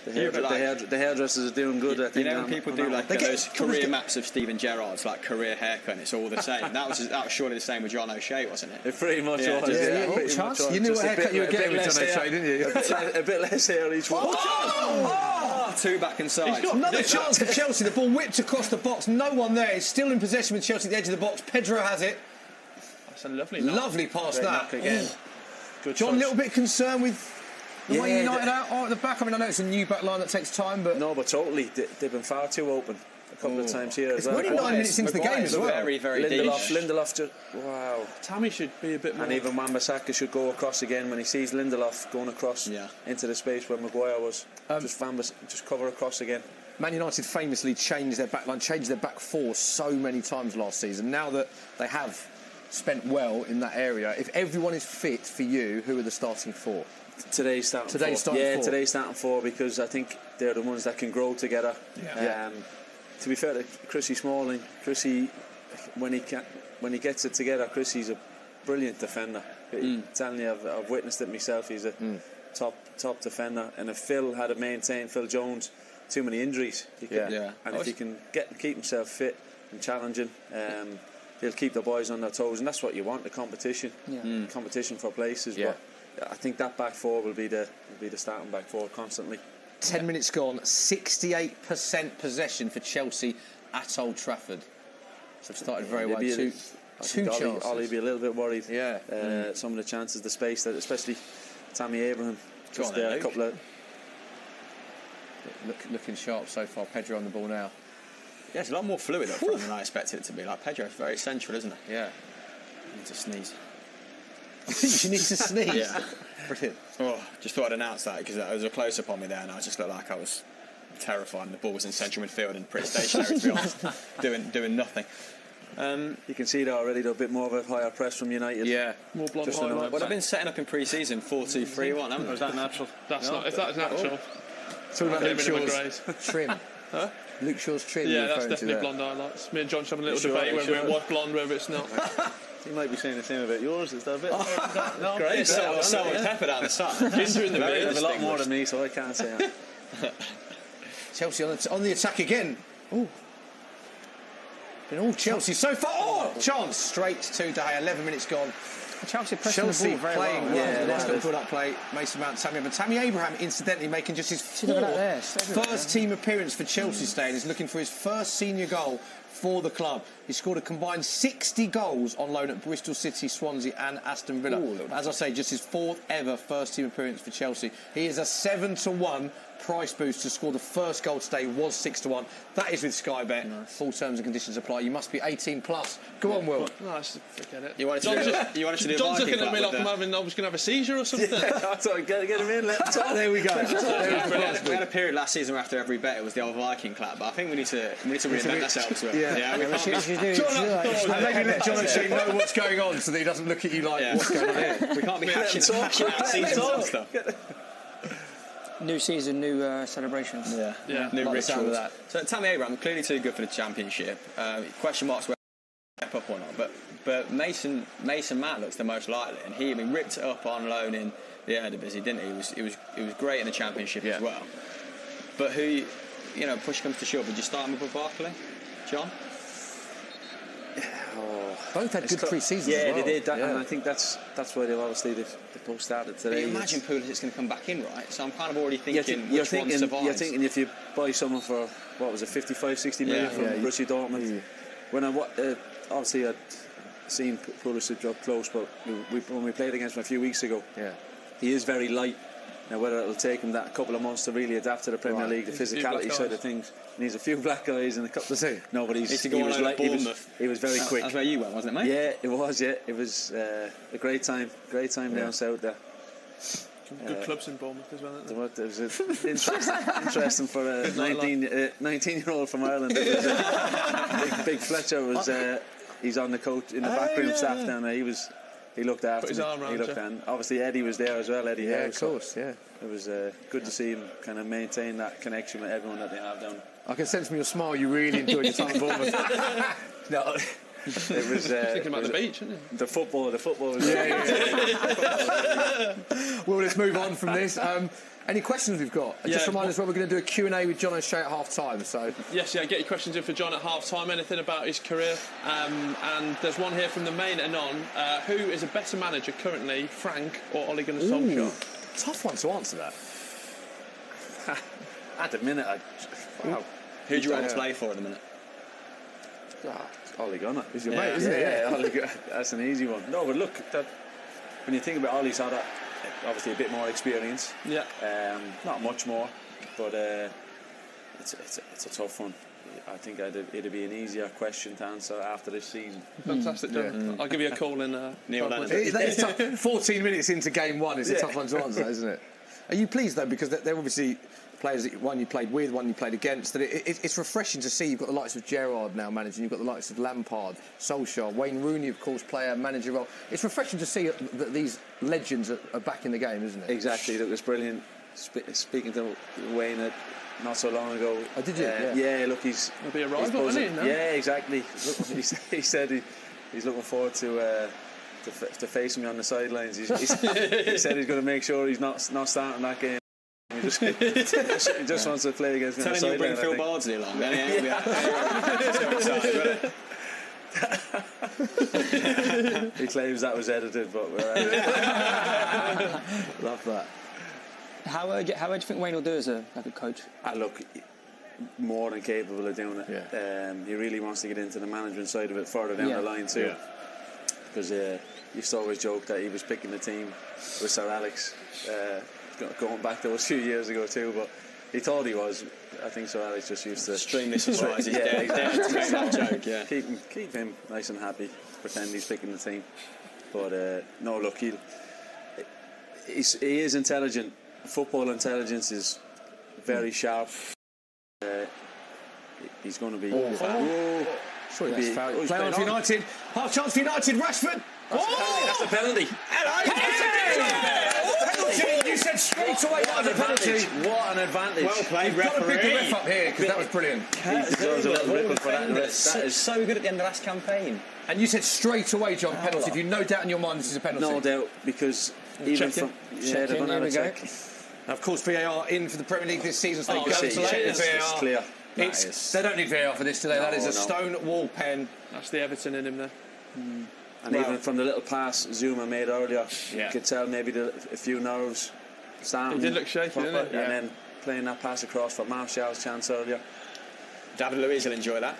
The hairdressers are doing good. I think. When people do those career maps of Steven Gerrard's, like career haircut, and it's all the same. That was surely the same with John O'Shea, wasn't it? It pretty much was. You knew what haircut you were getting with John O'Shea, didn't you? A bit less hair each one. Two back and sides. Another chance for Chelsea. The ball whipped across the box. No one there. It's still in possession with Chelsea at the edge of the box. Pedro has it. That's a lovely pass that. Again. Good John, a little bit concerned with the way United are at the back. I mean, I know it's a new back line that takes time, but... No, but totally. They've been far too open a couple of times here as well. It's only 9 minutes into the game as well. Very, very deep. Lindelof just... Wow. Tammy should be a bit more... And even Wan-Bissaka should go across again when he sees Lindelof going across into the space where Maguire was. Just cover across again. Man United famously changed their back line, changed their back four so many times last season. Now that they have spent well in that area, if everyone is fit for you, who are the starting four? Today's starting four, because I think they're the ones that can grow together. To be fair to Chrissy Smalling, when he gets it together, Chrissy's a brilliant defender. Telling you, I've witnessed it myself. He's a top defender. And if Phil had maintained Phil Jones, too many injuries. And if he can keep himself fit and challenging, he'll keep the boys on their toes, and that's what you want, the competition. Competition for places. But I think that back four will be the starting back four constantly. 10 minutes gone, 68% possession for Chelsea at Old Trafford. So they've started very well. Two chances. Ollie'll be a little bit worried. Some of the chances, the space, that especially Tammy Abraham. Just there, a couple of... Looking sharp so far. Pedro on the ball now. Yeah, it's a lot more fluid up front than I expected it to be. Like, Pedro's very central, isn't he? Yeah. I need to sneeze. You need to sneeze? Yeah. Brilliant. Just thought I'd announce that because there was a close-up on me there and I just looked like I was terrified and the ball was in central midfield and pretty stationary, to be honest, doing nothing. You can see there already a bit more of a higher press from United. Yeah. More blonde highlights. Well, they've been setting up in pre-season 4-2-3-1, haven't they? Or is that natural? That's not. If that's natural... Talking about Luke Shaw's trim. Huh? Luke Shaw's trim. Yeah, that's definitely blonde highlights. Me and John should have a little debate whether it was blonde, whether it's not. You might be saying the same about yours. Is that a bit? No, great. Salt and pepper down the side. Ginger in the middle. There's a lot more than me, so I can't say that. Chelsea on the attack again. Been all Chelsea so far. Chance straight to De Gea. 11 minutes gone. Chelsea pressing the ball very playing well. Nice little put-up play. Mason Mount, Tammy Abraham. Tammy Abraham, incidentally, making just his first team appearance for Chelsea today, and is looking for his first senior goal for the club. He scored a combined 60 goals on loan at Bristol City, Swansea and Aston Villa. As I say, just his fourth ever first team appearance for Chelsea. He is a 7-1 price boost to score the first goal today, was 6-1. That is with Sky Bet. Nice. Full terms and conditions apply. You must be 18 plus. Go on, Will. Nice, forget it. You wanted to do John's looking at me like I was going to have a seizure or something. I thought I'd get him in. There we go. We had a period last season where after every bet it was the old Viking clap, but I think we need to reinvent ourselves. Maybe let John actually know what's going on so that he doesn't look at you like, what's going on here? We can't be hashing out seasons and stuff. New season, new celebrations. Yeah. New rituals. So Tammy Abraham, clearly too good for the Championship. Question marks whether he step up or not. But Mason Mount looks the most likely, and he ripped it up on loan in the Eredivisie, didn't he? He was great in the Championship as well. But who, push comes to shove, would you start him up with Barkley, John? Both had good pre-seasons. Yeah, as well. they did. And I think that's why they've both started today. But you imagine Pulisic's going to come back in, right? So I'm kind of already thinking you're which one survives. You're thinking if you buy someone for, 55-60 million from Borussia Dortmund. When obviously I'd seen Pulisic up close, but when we played against him a few weeks ago, he is very light. Now, whether it'll take him that couple of months to really adapt to the Premier League, the physicality side of things, he needs a few black guys and a couple of... No, but he was very quick. That's where you went, wasn't it, mate? Yeah, it was, It was a great time down south there. Good clubs in Bournemouth as well, isn't there? It was interesting for a 19-year-old from Ireland. Big Fletcher was... he's on the coach in the backroom staff down there. He looked after his arm around and obviously Eddie was there as well. Eddie Howe, of course, It was good to see him kind of maintain that connection with everyone that they have down. I can sense from your smile you really enjoyed your time at Bournemouth. No, it was thinking about the beach, isn't it? The football was Well, let's move on from this. Any questions we've got? Just remind us when we're going to do a Q&A with John O'Shea at half-time. So. Yes, get your questions in for John at half-time, anything about his career. And there's one here from the main Anon. Who is a better manager currently, Frank or Ole Gunnar Solskjaer? Tough one to answer that. At the minute, wow. Who do you want to play for at the minute? Ole Gunnar. He's your mate, isn't it? Yeah, Ole Gunnar. That's an easy one. No, but look, when you think about Ole's had obviously a bit more experience. Yeah. Not much more, but it's a tough one. I think it'd be an easier question to answer after this season. Fantastic, John. I'll give you a call in. Neil Lennon. It's tough. 14 minutes into game one is a tough one to answer, isn't it? Are you pleased though, because they're obviously players that one you played with, one you played against, that it's refreshing to see. You've got the likes of Gerrard now managing, you've got the likes of Lampard, Solskjaer, Wayne Rooney, of course, player, manager role. It's refreshing to see that these legends are back in the game, isn't it? Exactly. Look, it's brilliant. Speaking to Wayne not so long ago. Oh, did you? Yeah, look, he'll be a rival, isn't he? No? Yeah, exactly. Look, he said he's looking forward to facing me on the sidelines. He said he's going to make sure he's not starting that game. He just wants to play against me. Telling you bring Phil Bardsley along. He claims that was edited, but love that. How do you think Wayne will do as a coach? Look, more than capable of doing it. Yeah. He really wants to get into the management side of it further down the line too. Because he used to always joke that he was picking the team with Sir Alex. Going back to a few years ago too, but he thought he was. I think Sir Alex just used to extremely surprised. He's dead to make that joke. Yeah, keep him nice and happy. Pretend he's picking the team, but no, look, he is intelligent. Football intelligence is very sharp. He's going to be. Sorry, that's foul. Play on for United. Half chance for United. Rashford. That's a penalty. Penalty! You said straight away that was a penalty. What an advantage. Well played, Got to referee. pick the ref up here, because that was brilliant. He deserves a little ripple for that. That is so good at the end of last campaign. And you said straight away, John, penalty. If you've no doubt in your mind this is a penalty. No doubt, because even from... Check they're in, going to here have we a check. Of course, VAR in for the Premier League this season, so they go to It's VAR. clear. They don't need VAR for this today. That is a stone wall pen. That's the Everton in him there. And even from the little pass Zuma made earlier, Yeah. you could tell maybe a few nerves starting. He did look shaky, didn't he? And then playing that pass across for Martial's chance earlier. David Luiz will enjoy that.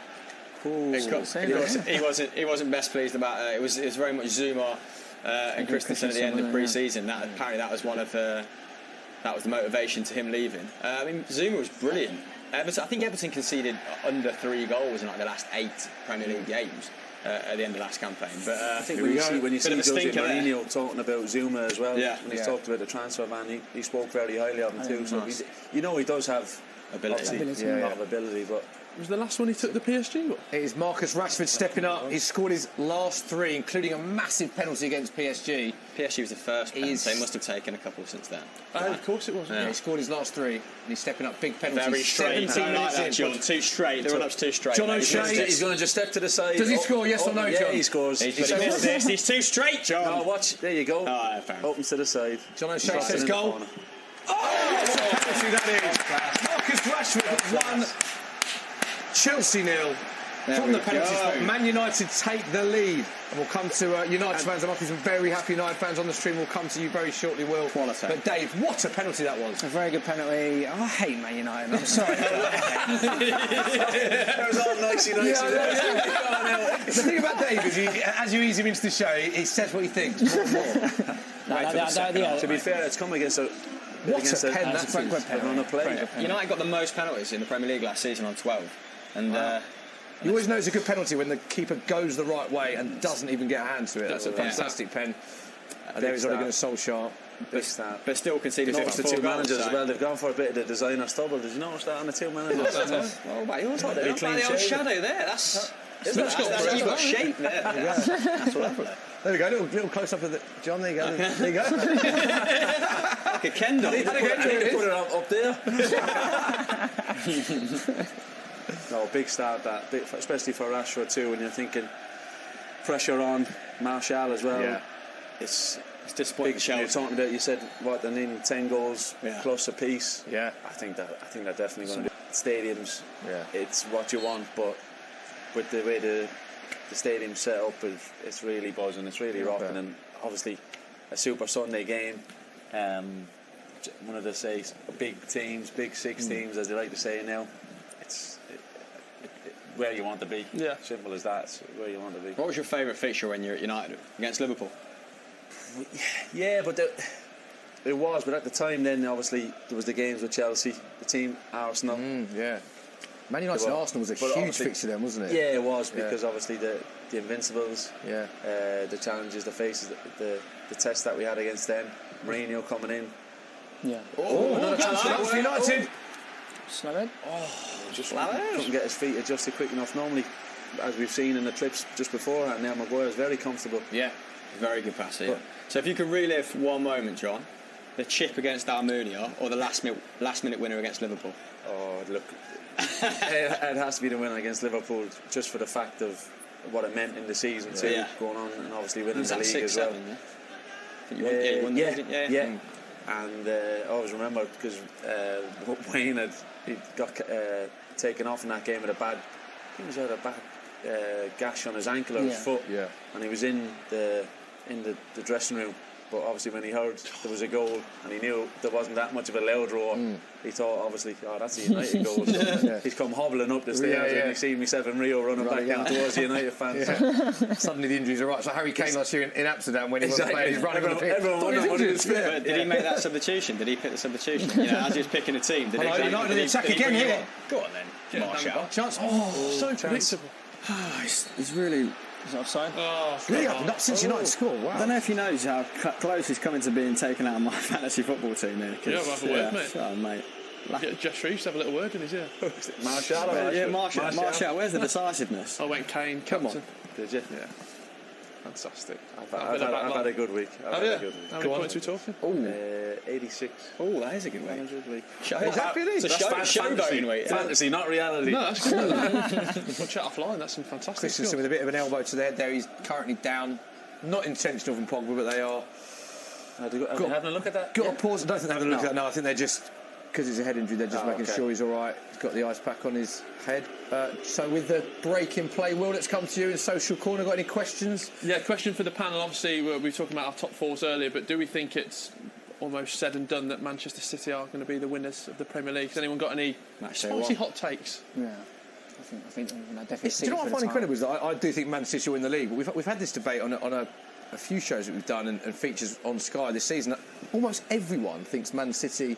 He wasn't best pleased about it. It was very much Zuma and Christensen at the end of pre-season. Apparently that was that was the motivation to him leaving. I mean, Zuma was brilliant. I think Everton conceded under 3 goals in like the last 8 Premier League games at the end of last campaign. But I think when you see Jose Mourinho talking about Zuma as well, when he's talked about the transfer ban, he spoke very highly of him too. So he does have ability. A lot of ability, but. Was the last one he took the PSG goal? It is Marcus Rashford stepping up. He's scored his last 3, including a massive penalty against PSG. PSG was the first penalty. They must have taken a couple since then. Of course it was. Yeah, he scored his last 3, and he's stepping up big penalties. Very straight. 17 minutes in. John, too straight. They were up too straight. John O'Shea. He's going to just step to the side. Does he score? Yes or no, John? Yeah, he scores. He's too straight, John. No, watch. There you go. Fair. Opens to the side. John O'Shea says goal. Oh, what a penalty that is. Marcus Rashford 1, Chelsea 0. From the penalty spot, Man United take the lead. And we'll come to United fans. There must be some very happy United fans on the stream. We'll come to you very shortly, Will. Quality. But Dave, what a penalty that was. A very good penalty. I hate Man United. I'm sorry. That was all nicey. The thing about Dave is, as you ease him into the show, he says what he thinks. To be fair, it's come against a... What a pen That's a great penalty. On a play. United got the most penalties in the Premier League last season on 12. And you always know it's a good penalty when the keeper goes the right way and doesn't even get a hand to it. That's a fantastic pen. There he's already going to Solskjaer. Big start. but still conceded Notice the 54 two goals, managers so. as well. They've gone for a bit of the designer stubble. Did you notice that on the 2 managers? Oh, mate, you're talking about clean the old shaven. shadow there. You've got shape there. That's lovely. There we go, little close up of the John. There you go. There you go. Like a Kendall. I need to put it up there. No, big start that, especially for Rashford too. When you're thinking pressure on Martial as well, Yeah. it's It's disappointing. You're talking about. You said what they're needing 10 goals plus a piece. Yeah, I think they're definitely going to do stadiums. Yeah, it's what you want, but with the way the stadium's set up, it's really buzzing. It's really rocking, and obviously a Super Sunday game. One of the big teams, big six teams, as they like to say now. It's where you want to be. Yeah, simple as that. It's where you want to be. What was your favourite fixture when you're at United against Liverpool? Yeah, but it was. But at the time, then obviously there was the games with Chelsea, the team Arsenal. Yeah, Man United Arsenal was a huge fixture then, wasn't it? Yeah, it was because obviously the Invincibles. Yeah. The challenges, the faces, the test that we had against them. Mourinho coming in. Yeah. Another chance for United. Slowhead. Couldn't get his feet adjusted quick enough. Normally, as we've seen in the clips just beforehand, now Maguire's very comfortable. Yeah, very good pass. Yeah. So if you could relive one moment, John, the chip against Almunia or the last minute winner against Liverpool. Oh, look, it has to be the winner against Liverpool, just for the fact of what it meant in the season too, going on and obviously winning the league as well. You won the And I always remember because Wayne he got taken off in that game with a bad, I think he had a bad gash on his ankle or his foot, and he was in the dressing room. But obviously when he heard there was a goal and he knew there wasn't that much of a loud roar, he thought obviously, that's a United goal. So he's come hobbling up the stairs and he's seen myself and Rio running back down towards the United fans. Suddenly the injuries are right. So Harry Kane last year in Amsterdam when he wasn't playing, he's running on the pitch. Everyone did he make that substitution? Did he pick the substitution? As he was picking a team, did he? United attack again here. Go on then, Martial. Chance. So predictable. He's really. Is it offside? Really, not since United scored. Wow. I don't know if he knows how close he's coming to being taken out of my fantasy football team here. Yeah, we'll have a word, mate. Oh, mate. Jeff Reeves have a little word in his ear. Martial, where's the decisiveness? I went Kane, Come captain. on. Did you? Yeah. Fantastic. I've had a good week. How many points are we talking? 86. Oh, that is a good week. Is that really? It's a showboating week. Fantasy, not reality. No, that's good. We'll chat offline. That's some fantastic Christensen with a bit of an elbow to the head there. He's currently down. Not intentional from Pogba, but they are. Having a look at that? Got to pause. I don't think they're having a look at that. No, I think they're just, because it's a head injury, they're just making sure he's all right. He's got the ice pack on his head. So with the break in play, Will, let's come to you in Social Corner. Got any questions? Yeah, question for the panel. Obviously, we were talking about our top fours earlier, but do we think it's almost said and done that Manchester City are going to be the winners of the Premier League? Has anyone got any spicy hot takes? Yeah. I think definitely. Do you know what I find incredible is that I do think Man City will win the league, but we've had this debate on a few shows that we've done and features on Sky this season. Almost everyone thinks Man City.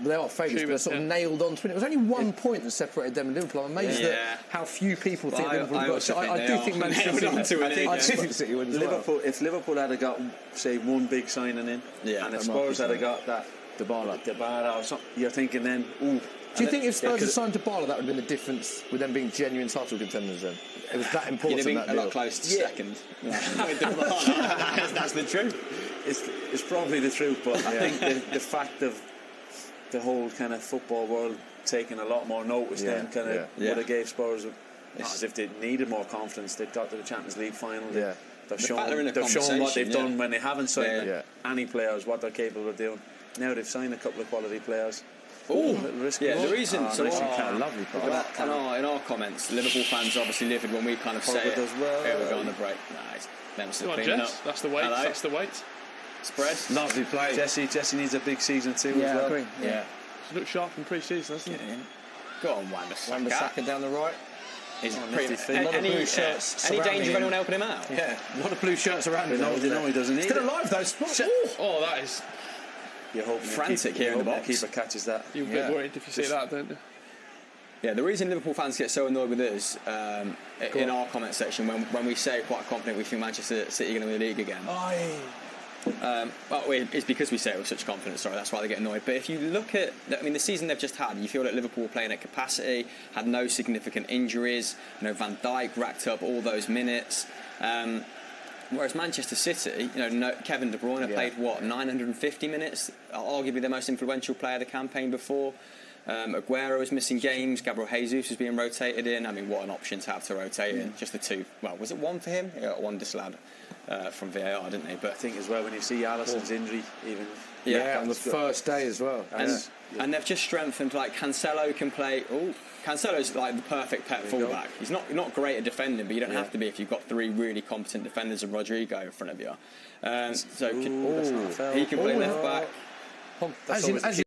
They are favourites, but they're sort of nailed on to it. It was only 1 point that separated them and Liverpool. I'm amazed at how few people think Liverpool have got. So I do think Man City. I do think City wins. Liverpool, if Liverpool had got, say, one big signing in, and if Spurs had got that Dybala or something, you're thinking then, ooh. Do you think if Spurs had signed Dybala, that would have been the difference with them being genuine title contenders then? It was that important. You'd have been a lot close to second. That's the truth. It's probably the truth, but I think the fact of the whole kind of football world taking a lot more notice then kind of would have gave Spurs as if they needed more confidence. They've got to the Champions League final. They've shown what they've done when they haven't signed any players, what they're capable of doing. Now they've signed a couple of quality players. The reason. Lovely part. In our comments, Liverpool fans obviously livid when we kind of say it. Here we go on the break. Nice. Come on, Jess. That's the weight. That's the weight. Spread. Lovely play. Jesse needs a big season too as well. I agree. Yeah. He's looked sharp in pre-season, hasn't he? Go on, Wan-Bissaka down the right. Any danger of anyone helping him out? Yeah, a lot of blue shirts around him. No, he doesn't need it. Still alive though. Oh, that is... You hope frantic here in the box. The keeper catches that. You're a bit worried if you see that, don't you? Yeah, the reason Liverpool fans get so annoyed with us in our comment section when we say quite confident we think Manchester City are going to win the league again. It's because we say it with such confidence. Sorry, that's why they get annoyed. But if you look at, the season they've just had, you feel that Liverpool playing at capacity, had no significant injuries. Van Dijk racked up all those minutes. Whereas Manchester City, Kevin De Bruyne played 950 minutes, arguably the most influential player of the campaign before. Aguero is missing games. Gabriel Jesus is being rotated in. I mean, what an option to have to rotate in. Just the two. Well, was it one for him? Yeah, one disallowed from VAR, didn't he? But I think as well, when you see Alisson's injury, even on the first day as well. And they've just strengthened. Like Cancelo can play. Cancelo's like the perfect Pep fullback. He's not great at defending, but you don't have to be if you've got three really competent defenders and Rodrigo in front of you. He can play left back. As